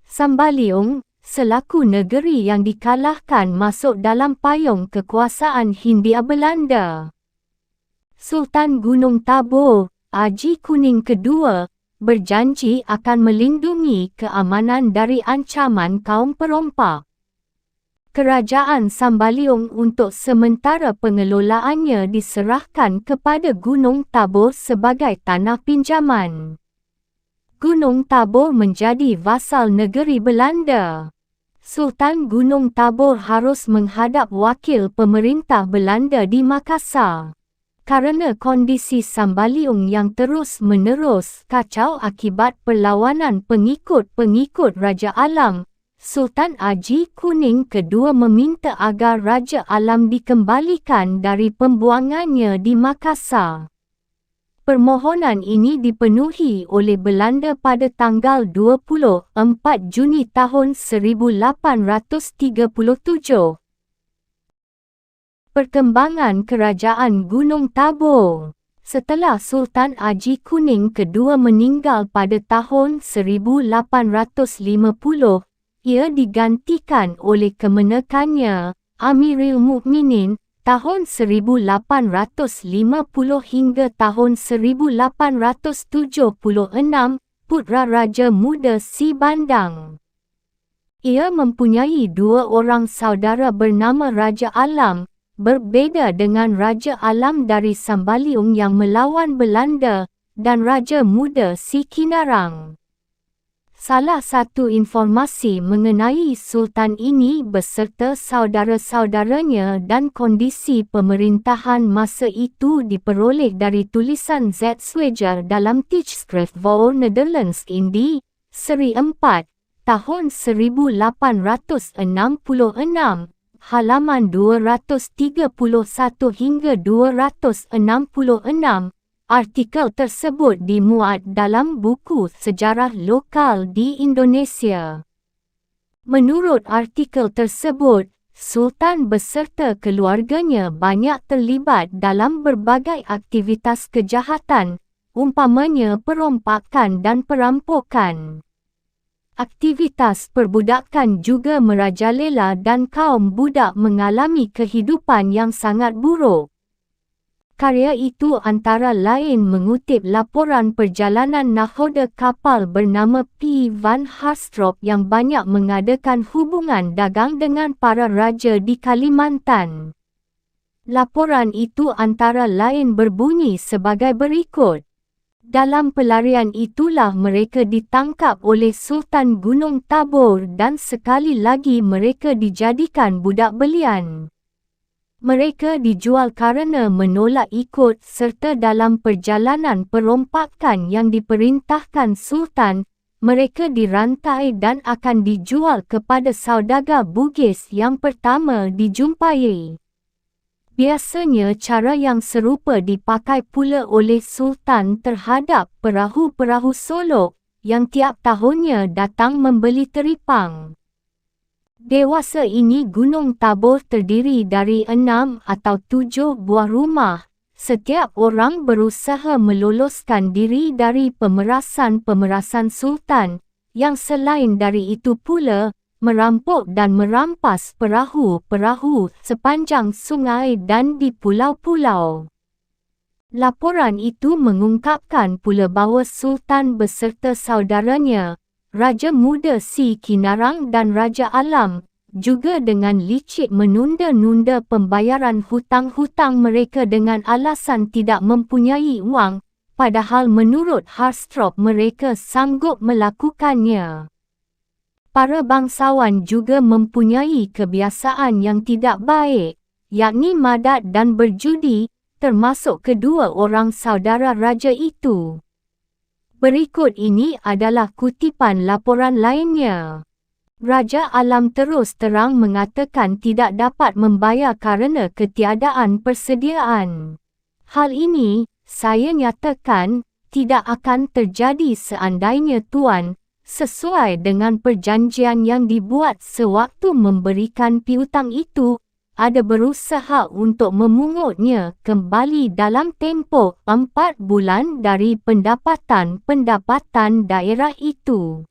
Sambaliung, selaku negeri yang dikalahkan masuk dalam payung kekuasaan Hindia Belanda. Sultan Gunung Tabor, Haji Kuning kedua, berjanji akan melindungi keamanan dari ancaman kaum perompak. Kerajaan Sambaliung untuk sementara pengelolaannya diserahkan kepada Gunung Tabor sebagai tanah pinjaman. Gunung Tabor menjadi vasal negeri Belanda. Sultan Gunung Tabor harus menghadap wakil pemerintah Belanda di Makassar. Kerana kondisi Sambaliung yang terus-menerus kacau akibat perlawanan pengikut-pengikut Raja Alam, Sultan Haji Kuning kedua meminta agar Raja Alam dikembalikan dari pembuangannya di Makassar. Permohonan ini dipenuhi oleh Belanda pada tanggal 24 Juni tahun 1837. Perkembangan Kerajaan Gunung Tabor. Setelah Sultan Haji Kuning kedua meninggal pada tahun 1850, ia digantikan oleh kemenakannya, Amirul Mukminin, tahun 1850 hingga tahun 1876, putera Raja Muda Si Bandang. Ia mempunyai dua orang saudara bernama Raja Alam, berbeza dengan Raja Alam dari Sambaliung yang melawan Belanda, dan Raja Muda Si Kinarang. Salah satu informasi mengenai Sultan ini beserta saudara-saudaranya dan kondisi pemerintahan masa itu diperoleh dari tulisan Z. Sweger dalam Tijdschrift voor Nederlands Indie, seri 4, tahun 1866, halaman 231 hingga 266. Artikel tersebut dimuat dalam buku Sejarah Lokal di Indonesia. Menurut artikel tersebut, Sultan beserta keluarganya banyak terlibat dalam berbagai aktivitas kejahatan, umpamanya perombakan dan perampokan. Aktivitas perbudakan juga merajalela dan kaum budak mengalami kehidupan yang sangat buruk. Karya itu antara lain mengutip laporan perjalanan nakhoda kapal bernama P. Van Hastrop yang banyak mengadakan hubungan dagang dengan para raja di Kalimantan. Laporan itu antara lain berbunyi sebagai berikut. Dalam pelarian itulah mereka ditangkap oleh Sultan Gunung Tabor dan sekali lagi mereka dijadikan budak belian. Mereka dijual kerana menolak ikut serta dalam perjalanan perompakan yang diperintahkan Sultan. Mereka dirantai dan akan dijual kepada saudagar Bugis yang pertama dijumpai. Biasanya cara yang serupa dipakai pula oleh Sultan terhadap perahu-perahu solok yang tiap tahunnya datang membeli teripang. Dewasa ini Gunung Tabor terdiri dari 6 atau 7 buah rumah. Setiap orang berusaha meloloskan diri dari pemerasan-pemerasan Sultan, yang selain dari itu pula, merampok dan merampas perahu-perahu sepanjang sungai dan di pulau-pulau. Laporan itu mengungkapkan pula bahawa Sultan beserta saudaranya, Raja Muda Si Kinarang dan Raja Alam, juga dengan licik menunda-nunda pembayaran hutang-hutang mereka dengan alasan tidak mempunyai wang, padahal menurut Harstrop mereka sanggup melakukannya. Para bangsawan juga mempunyai kebiasaan yang tidak baik, yakni madat dan berjudi, termasuk kedua orang saudara raja itu. Berikut ini adalah kutipan laporan lainnya. Raja Alam terus terang mengatakan tidak dapat membayar kerana ketiadaan persediaan. Hal ini, saya nyatakan, tidak akan terjadi seandainya Tuan, sesuai dengan perjanjian yang dibuat sewaktu memberikan piutang itu, ada berusaha untuk memungutnya kembali dalam tempoh 4 bulan dari pendapatan daerah itu.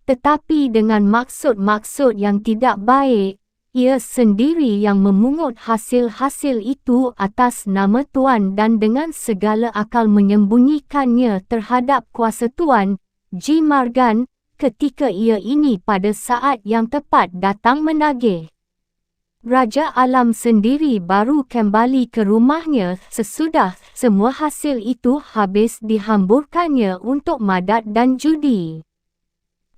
Tetapi dengan maksud-maksud yang tidak baik, ia sendiri yang memungut hasil-hasil itu atas nama Tuan dan dengan segala akal menyembunyikannya terhadap kuasa Tuan, G. Margan, ketika ia ini pada saat yang tepat datang menagih. Raja Alam sendiri baru kembali ke rumahnya sesudah semua hasil itu habis dihamburkannya untuk madat dan judi.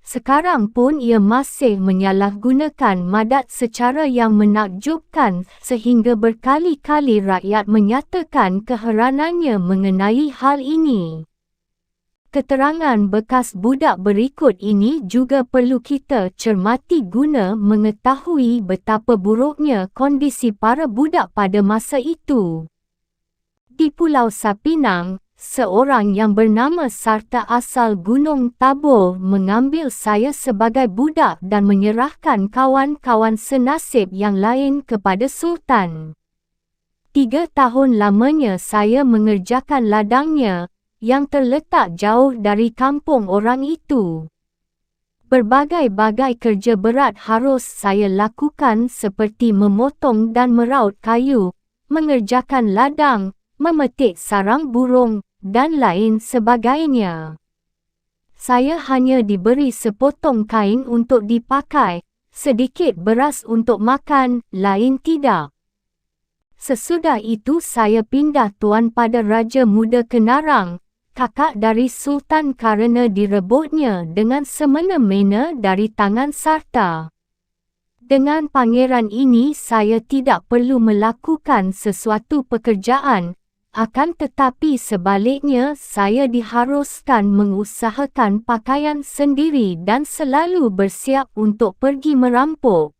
Sekarang pun ia masih menyalahgunakan madat secara yang menakjubkan sehingga berkali-kali rakyat menyatakan keheranannya mengenai hal ini. Keterangan bekas budak berikut ini juga perlu kita cermati guna mengetahui betapa buruknya kondisi para budak pada masa itu. Di Pulau Sapinang, seorang yang bernama Sarta asal Gunung Tabor mengambil saya sebagai budak dan menyerahkan kawan-kawan senasib yang lain kepada Sultan. 3 tahun lamanya saya mengerjakan ladangnya, yang terletak jauh dari kampung orang itu. Berbagai-bagai kerja berat harus saya lakukan seperti memotong dan meraut kayu, mengerjakan ladang, memetik sarang burung, dan lain sebagainya. Saya hanya diberi sepotong kain untuk dipakai, sedikit beras untuk makan, lain tidak. Sesudah itu saya pindah tuan pada Raja Muda Kenarang, kakak dari Sultan kerana direbutnya dengan semena-mena dari tangan Sarta. Dengan pangeran ini saya tidak perlu melakukan sesuatu pekerjaan, akan tetapi sebaliknya saya diharuskan mengusahakan pakaian sendiri dan selalu bersiap untuk pergi merampok.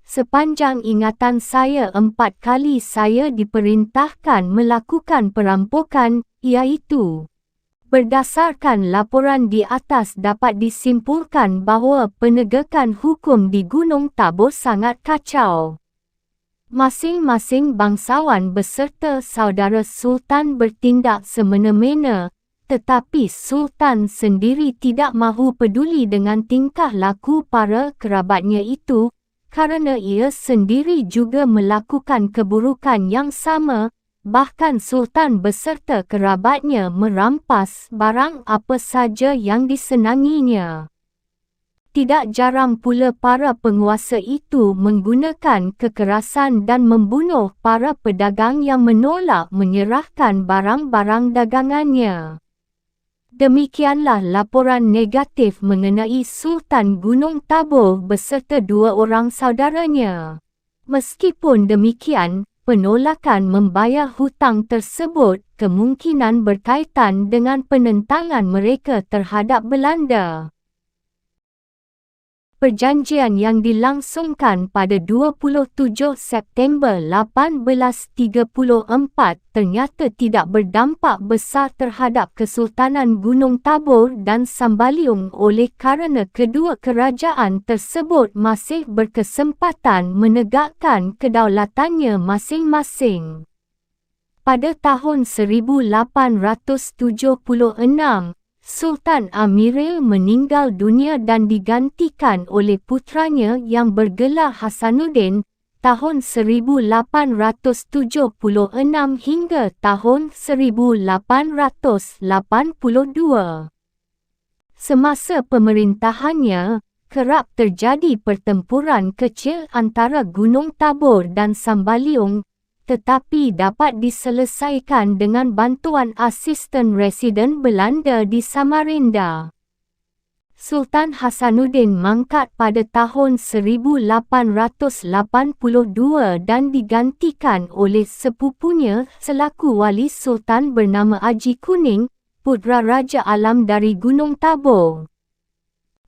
Sepanjang ingatan saya 4 kali saya diperintahkan melakukan perampokan, iaitu. Berdasarkan laporan di atas dapat disimpulkan bahawa penegakan hukum di Gunung Tabor sangat kacau. Masing-masing bangsawan beserta saudara Sultan bertindak semena-mena, tetapi Sultan sendiri tidak mahu peduli dengan tingkah laku para kerabatnya itu, kerana ia sendiri juga melakukan keburukan yang sama, bahkan Sultan beserta kerabatnya merampas barang apa saja yang disenanginya. Tidak jarang pula para penguasa itu menggunakan kekerasan dan membunuh para pedagang yang menolak menyerahkan barang-barang dagangannya. Demikianlah laporan negatif mengenai Sultan Gunung Tabor beserta 2 orang saudaranya. Meskipun demikian, penolakan membayar hutang tersebut kemungkinan berkaitan dengan penentangan mereka terhadap Belanda. Perjanjian yang dilangsungkan pada 27 September 1834 ternyata tidak berdampak besar terhadap Kesultanan Gunung Tabor dan Sambaliung oleh kerana kedua kerajaan tersebut masih berkesempatan menegakkan kedaulatannya masing-masing. Pada tahun 1876, Sultan Amiril meninggal dunia dan digantikan oleh putranya yang bergelar Hasanuddin tahun 1876 hingga tahun 1882. Semasa pemerintahannya, kerap terjadi pertempuran kecil antara Gunung Tabor dan Sambaliung, tetapi dapat diselesaikan dengan bantuan asisten residen Belanda di Samarinda. Sultan Hasanuddin mangkat pada tahun 1882 dan digantikan oleh sepupunya selaku wali sultan bernama Aji Kuning, putera Raja Alam dari Gunung Tabor.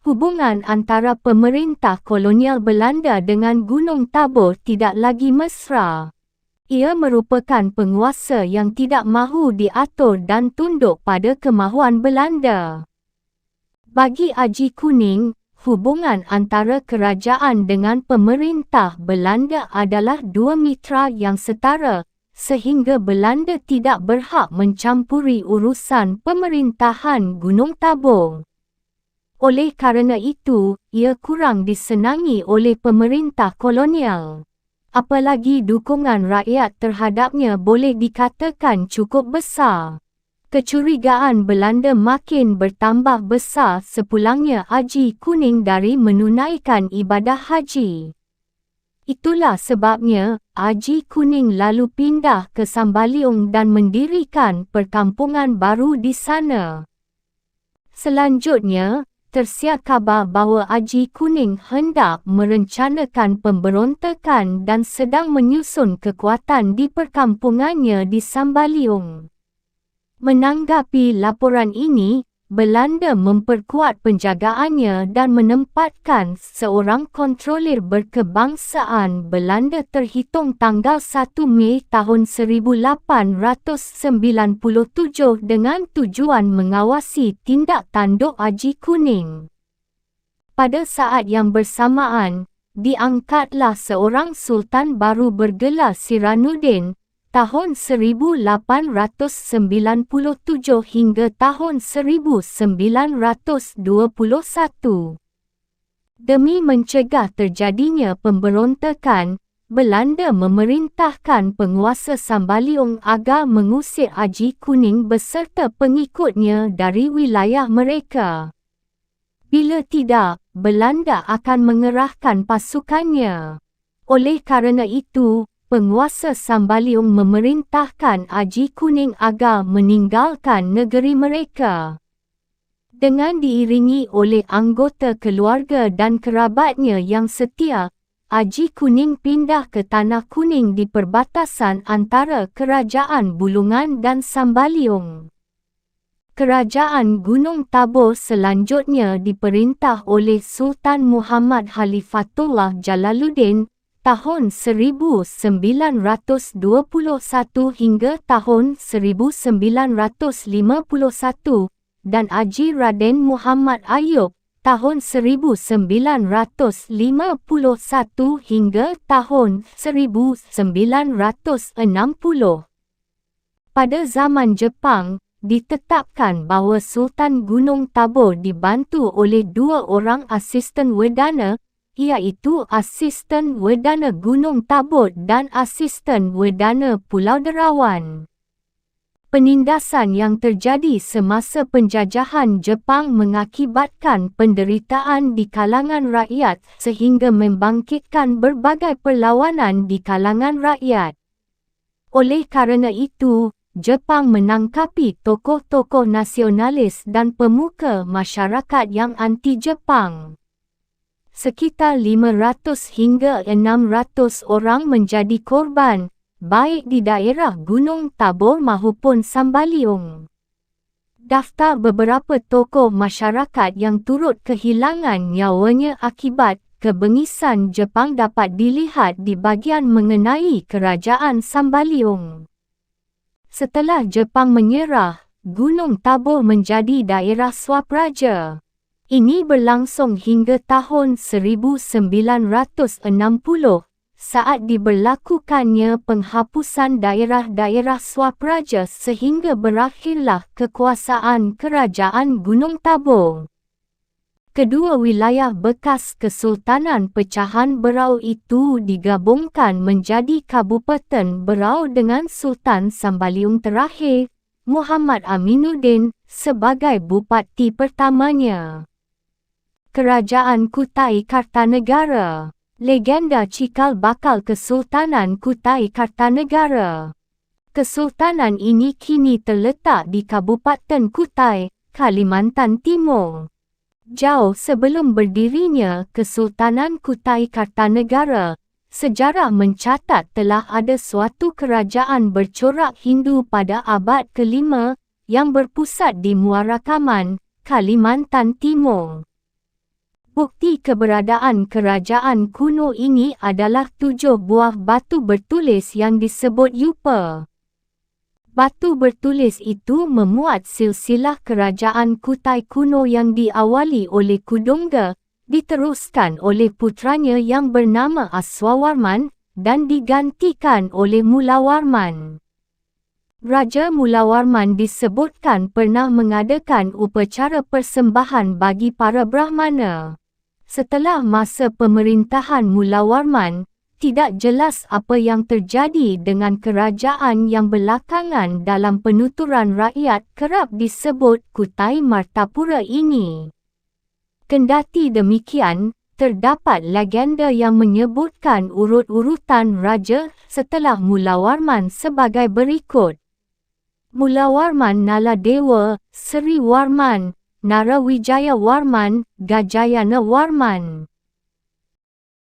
Hubungan antara pemerintah kolonial Belanda dengan Gunung Tabor tidak lagi mesra. Ia merupakan penguasa yang tidak mahu diatur dan tunduk pada kemahuan Belanda. Bagi Aji Kuning, hubungan antara kerajaan dengan pemerintah Belanda adalah dua mitra yang setara, sehingga Belanda tidak berhak mencampuri urusan pemerintahan Gunung Tabor. Oleh kerana itu, ia kurang disenangi oleh pemerintah kolonial. Apalagi dukungan rakyat terhadapnya boleh dikatakan cukup besar. Kecurigaan Belanda makin bertambah besar sepulangnya Aji Kuning dari menunaikan ibadah haji. Itulah sebabnya, Aji Kuning lalu pindah ke Sambaliung dan mendirikan perkampungan baru di sana. Selanjutnya, tersiar kabar bahawa Aji Kuning hendak merencanakan pemberontakan dan sedang menyusun kekuatan di perkampungannya di Sambaliung. Menanggapi laporan ini, Belanda memperkuat penjagaannya dan menempatkan seorang kontrolir berkebangsaan Belanda terhitung tanggal 1 Mei tahun 1897 dengan tujuan mengawasi tindak tanduk Aji Kuning. Pada saat yang bersamaan, diangkatlah seorang sultan baru bergelar Siranuddin tahun 1897 hingga tahun 1921. Demi mencegah terjadinya pemberontakan, Belanda memerintahkan penguasa Sambaliung agar mengusir Aji Kuning beserta pengikutnya dari wilayah mereka. Bila tidak, Belanda akan mengerahkan pasukannya. Oleh kerana itu, penguasa Sambaliung memerintahkan Aji Kuning agar meninggalkan negeri mereka. Dengan diiringi oleh anggota keluarga dan kerabatnya yang setia, Aji Kuning pindah ke Tanah Kuning di perbatasan antara Kerajaan Bulungan dan Sambaliung. Kerajaan Gunung Tabor selanjutnya diperintah oleh Sultan Muhammad Khalifatullah Jalaluddin tahun 1921 hingga tahun 1951 dan Aji Raden Muhammad Ayub tahun 1951 hingga tahun 1960. Pada zaman Jepang, ditetapkan bahawa Sultan Gunung Tabor dibantu oleh dua orang asisten Wedana, iaitu Asisten Wedana Gunung Tabor dan Asisten Wedana Pulau Derawan. Penindasan yang terjadi semasa penjajahan Jepang mengakibatkan penderitaan di kalangan rakyat sehingga membangkitkan berbagai perlawanan di kalangan rakyat. Oleh kerana itu, Jepang menangkapi tokoh-tokoh nasionalis dan pemuka masyarakat yang anti-Jepang. Sekitar 500 hingga 600 orang menjadi korban, baik di daerah Gunung Tabor maupun Sambaliung. Daftar beberapa tokoh masyarakat yang turut kehilangan nyawanya akibat kebengisan Jepang dapat dilihat di bahagian mengenai Kerajaan Sambaliung. Setelah Jepang menyerah, Gunung Tabor menjadi daerah Swapraja. Ini berlangsung hingga tahun 1960 saat diberlakukannya penghapusan daerah-daerah Swapraja sehingga berakhirlah kekuasaan Kerajaan Gunung Tabor. Kedua wilayah bekas Kesultanan Pecahan Berau itu digabungkan menjadi Kabupaten Berau dengan Sultan Sambaliung terakhir, Muhammad Aminuddin, sebagai bupati pertamanya. Kerajaan Kutai Kartanegara. Legenda cikal bakal Kesultanan Kutai Kartanegara. Kesultanan ini kini terletak di Kabupaten Kutai, Kalimantan Timur. Jauh sebelum berdirinya Kesultanan Kutai Kartanegara, sejarah mencatat telah ada suatu kerajaan bercorak Hindu pada abad ke-5 yang berpusat di Muara Kaman, Kalimantan Timur. Bukti keberadaan kerajaan kuno ini adalah 7 buah batu bertulis yang disebut yupa. Batu bertulis itu memuat silsilah kerajaan Kutai kuno yang diawali oleh Kudungga, diteruskan oleh putranya yang bernama Aswawarman, dan digantikan oleh Mulawarman. Raja Mulawarman disebutkan pernah mengadakan upacara persembahan bagi para Brahmana. Setelah masa pemerintahan Mulawarman, tidak jelas apa yang terjadi dengan kerajaan yang belakangan dalam penuturan rakyat kerap disebut Kutai Martapura ini. Kendati demikian, terdapat legenda yang menyebutkan urut-urutan raja setelah Mulawarman sebagai berikut. Mulawarman Naladewa, Sri Warman, Narawijaya Warman, Gajayana Warman.